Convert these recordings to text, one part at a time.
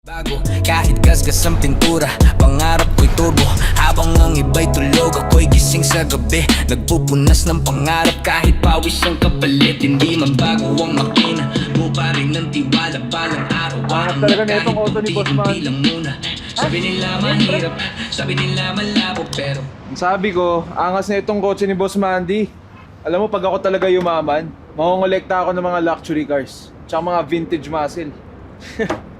Bago, kahit gasgas ang pintura, pangarap ko'y turbo. Habang ang iba'y tulog, ako'y gising sa gabi. Nagpupunas ng pangarap kahit pawis ang kapalit. Hindi man bago ang makina, mo pa rin ng tiwala. Palang araw-araw na kahit puti lang muna. Sabi nila mahirap, sabi nila malabo, pero Sabi ko, angas na itong kotse ni Boss Mandy. Alam mo, pag ako talaga yumaman, mangongolekta ako ng mga luxury cars. Tsaka mga vintage muscle.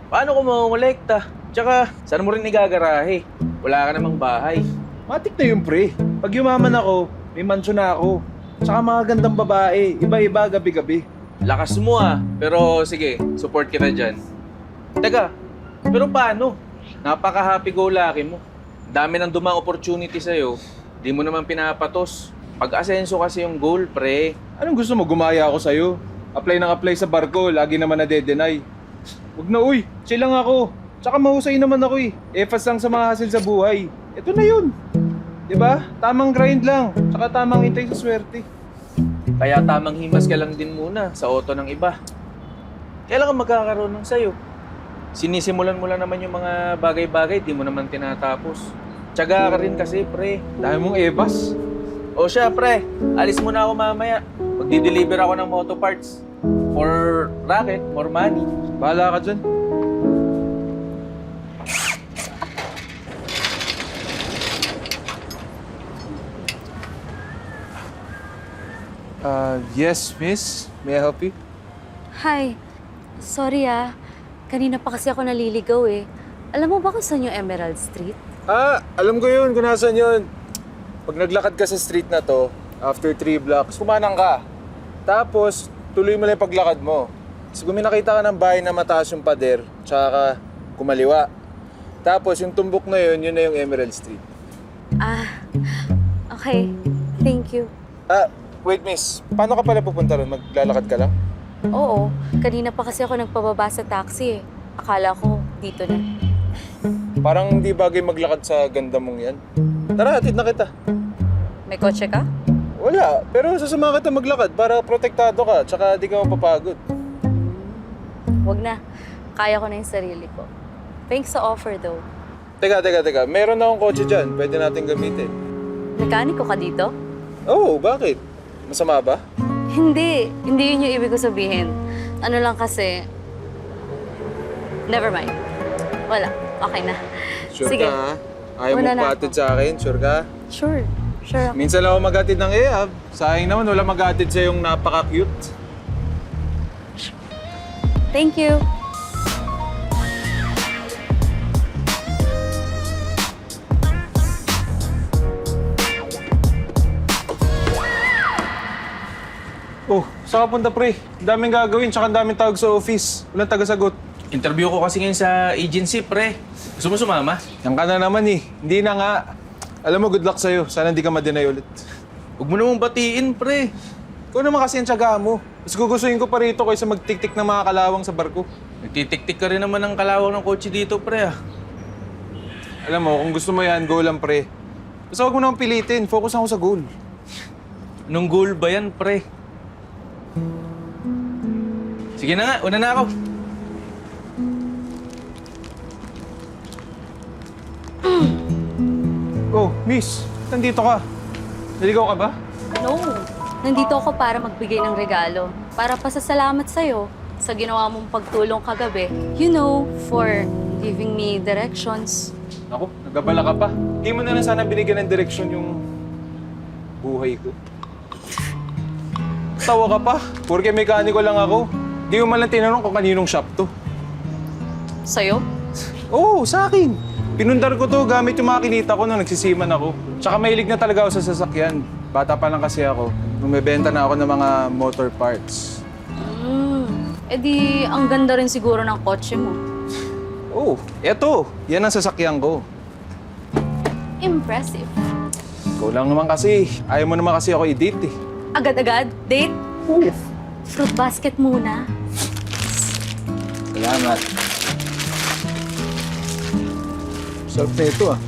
Paano ko mangongolekta? Tsaka, saan mo rin igagarahe? Wala ka namang bahay. Matik na yun, pre. Pag yumaman ako, may mansyon na ako. Tsaka mga gandang babae, iba-iba gabi-gabi. Lakas mo ah. Pero sige, support kita dyan. Teka, pero paano? Napaka-happy-go-lucky mo. Dami ng dumang opportunity sa'yo. Di mo naman pinapatos. Pag-asenso kasi yung goal, pre. Anong gusto mo? Gumaya ako sa'yo. Apply ng apply sa barko, lagi naman na-de-deny. Huwag na, uy. Chill lang ako. Tsaka mahusay naman ako eh. Efas lang sa mga hassle sa buhay. Ito na yun. Diba? Tamang grind lang. Tsaka tamang hintay sa swerte. Kaya tamang himas ka lang din muna sa auto ng iba. Kailan ka magkakaroon ng sayo? Sinisimulan mo lang naman yung mga bagay-bagay, di mo naman tinatapos. Tiyaga ka rin kasi, pre. Dahil mong ebas. O siya, pre. Alis muna ako mamaya. Magdi-deliver ako ng moto parts. More racket, more money. Bahala ka dyan. Yes, miss. May I help you? Hi. Sorry Kanina pa kasi ako naliligaw eh. Alam mo ba kung saan yung Emerald Street? Alam ko yun kung nasan yun. Pag naglakad ka sa street na to, after 3 blocks, kumanang ka. Tapos, tuloy mo lang yung paglakad mo. Tapos kung may nakita ka ng bahay na mataas yung pader, tsaka ka kumaliwa. Tapos yung tumbok na yun na yung Emerald Street. Okay. Thank you. Wait miss, paano ka pala pupunta ron? Maglalakad ka lang? Oo. Kanina pa kasi ako nagpababa sa taxi eh. Akala ko dito na. Parang hindi bagay maglakad sa ganda mong yan. Tara, hatid na kita. May kotse ka? Wala, pero sasama kita maglakad para protektado ka, tsaka di ka mapapagod. Wag na. Kaya ko na yung sarili ko. Thanks sa offer though. Teka. Meron akong kotse dyan. Pwede natin gamitin. Mekaniko ka dito? Oh, bakit? Masama ba? Hindi. Hindi yun yung ibig ko sabihin. Ano lang kasi... Never mind. Wala. Okay na. Sure Sige. ka, ha? Ayaw Una mong na patid ako. sa akin? Sure ka? Sure. Sure ako. Minsan lang ako mag-atid ng EAB. Sayang naman, wala mag-atid sa yung napaka-cute. Thank you. Oh, saan ka punta, pre? Ang daming gagawin, tsaka ang daming tawag sa office. Walang taga-sagot. Interview ko kasi ngayon sa agency, pre. Gusto mo sumama? Yan ka na naman eh. Hindi na nga. Alam mo, good luck sa'yo. Sana hindi ka ma-deny ulit. Huwag mo namang batiin, pre. Ikaw naman kasi ang tsaga mo. Mas gugustuhin ko pa rito kaysa magtik-tik ng mga kalawang sa barko. Nagtitik-tik ka rin naman ng kalawang ng kotse dito, pre ah. Alam mo, kung gusto mo yan, go lang, pre. Basta huwag mo naman pilitin. Focus ako sa goal. Anong goal ba yan, pre? Sige na nga, una na ako. Oh, miss. Nandito ka. Naligaw ka ba? No. Nandito ako para magbigay ng regalo. Para pasasalamat sa'yo sa ginawa mong pagtulong kagabi. You know, for giving me directions. Ako, nagabala ka pa. Hindi mo na lang sana binigyan ng direksyon yung buhay ko. Tawa ka pa. Porque mekaniko lang ako. Di mo man lang tinanong kung kaninong shop to. Sa'yo? Oo, sa akin. Pinundar ko to gamit yung mga kinita ko nung nagsisiman ako. Tsaka mahilig na talaga ako sa sasakyan. Bata pa lang kasi ako. Bumibenta na ako ng mga motor parts. Eh di, ang ganda rin siguro ng kotse mo. Oh, eto. Yan ang sasakyan ko. Impressive. Ikaw lang naman kasi. Ayaw mo naman kasi ako i-date eh. Agad-agad? Date? Fruit basket muna. Salamat. Sarap na ito ah.